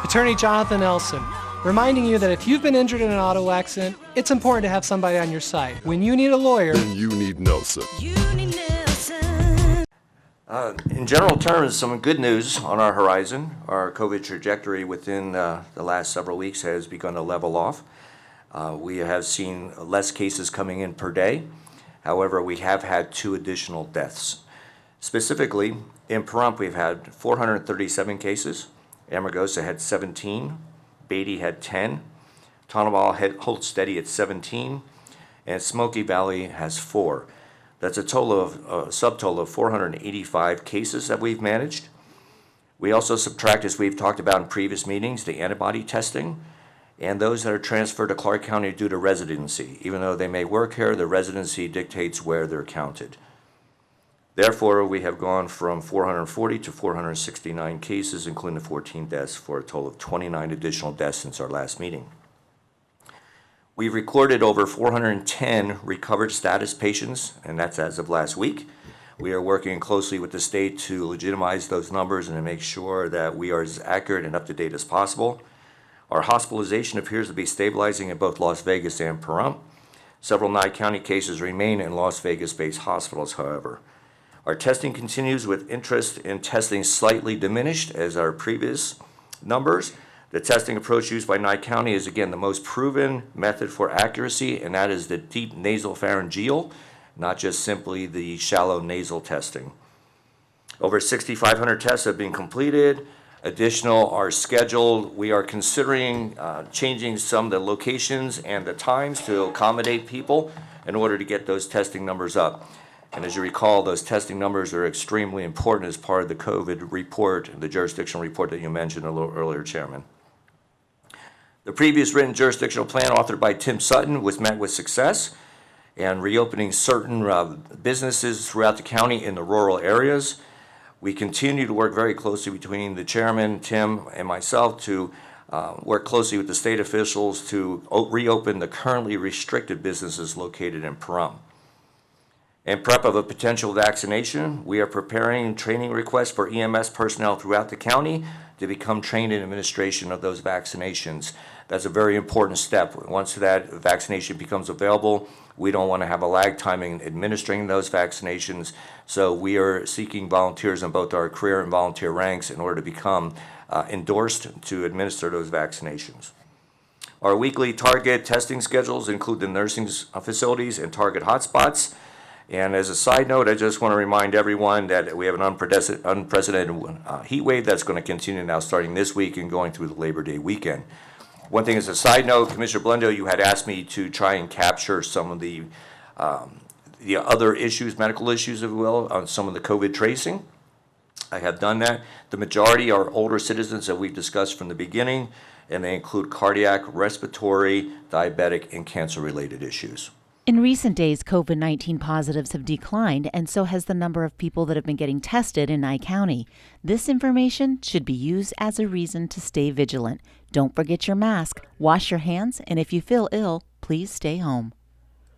Attorney Jonathan Nelson, reminding you that if you've been injured in an auto accident, it's important to have somebody on your side. When you need a lawyer, then you need Nelson. In general terms, some good news on our horizon. Our COVID trajectory within the last several weeks has begun to level off. We have seen less cases coming in per day. However, we have had 2 additional deaths. Specifically, in Pahrump, we've had 437 cases. Amargosa had 17. Beatty had 10. Tonopah holds steady at 17. And Smoky Valley has 4. That's a subtotal of 485 cases that we've managed. We also subtract, as we've talked about in previous meetings, the antibody testing and those that are transferred to Clark County due to residency. Even though they may work here, the residency dictates where they're counted. Therefore, we have gone from 440 to 469 cases, including 14 deaths, for a total of 29 additional deaths since our last meeting. We've recorded over 410 recovered status patients, and that's as of last week. We are working closely with the state to legitimize those numbers and to make sure that we are as accurate and up-to-date as possible. Our hospitalization appears to be stabilizing in both Las Vegas and Pahrump. Several Nye County cases remain in Las Vegas-based hospitals, however. Our testing continues with interest in testing slightly diminished as our previous numbers. The testing approach used by Nye County is, again, the most proven method for accuracy, and that is the deep nasal pharyngeal, not just simply the shallow nasal testing. Over 6,500 tests have been completed. Additional are scheduled. We are considering changing some of the locations and the times to accommodate people in order to get those testing numbers up. And as you recall, those testing numbers are extremely important as part of the COVID report, the jurisdictional report that you mentioned a little earlier, Chairman. The previous written jurisdictional plan authored by Tim Sutton was met with success, and reopening certain businesses throughout the county in the rural areas. We continue to work very closely between the chairman, Tim, and myself to work closely with the state officials to reopen the currently restricted businesses located in Pahrump. In prep of a potential vaccination, we are preparing training requests for EMS personnel throughout the county to become trained in administration of those vaccinations. That's a very important step. Once that vaccination becomes available, we don't want to have a lag time in administering those vaccinations. So we are seeking volunteers in both our career and volunteer ranks in order to become endorsed to administer those vaccinations. Our weekly target testing schedules include the nursing facilities and target hotspots. And as a side note, I just want to remind everyone that we have an unprecedented heat wave that's going to continue now starting this week and going through the Labor Day weekend. One thing as a side note, Commissioner Blendo, you had asked me to try and capture some of the other issues, medical issues, if you will, on some of the COVID tracing. I have done that. The majority are older citizens that we've discussed from the beginning, and they include cardiac, respiratory, diabetic, and cancer-related issues. In recent days, COVID-19 positives have declined, and so has the number of people that have been getting tested in Nye County. This information should be used as a reason to stay vigilant. Don't forget your mask, wash your hands, and if you feel ill, please stay home.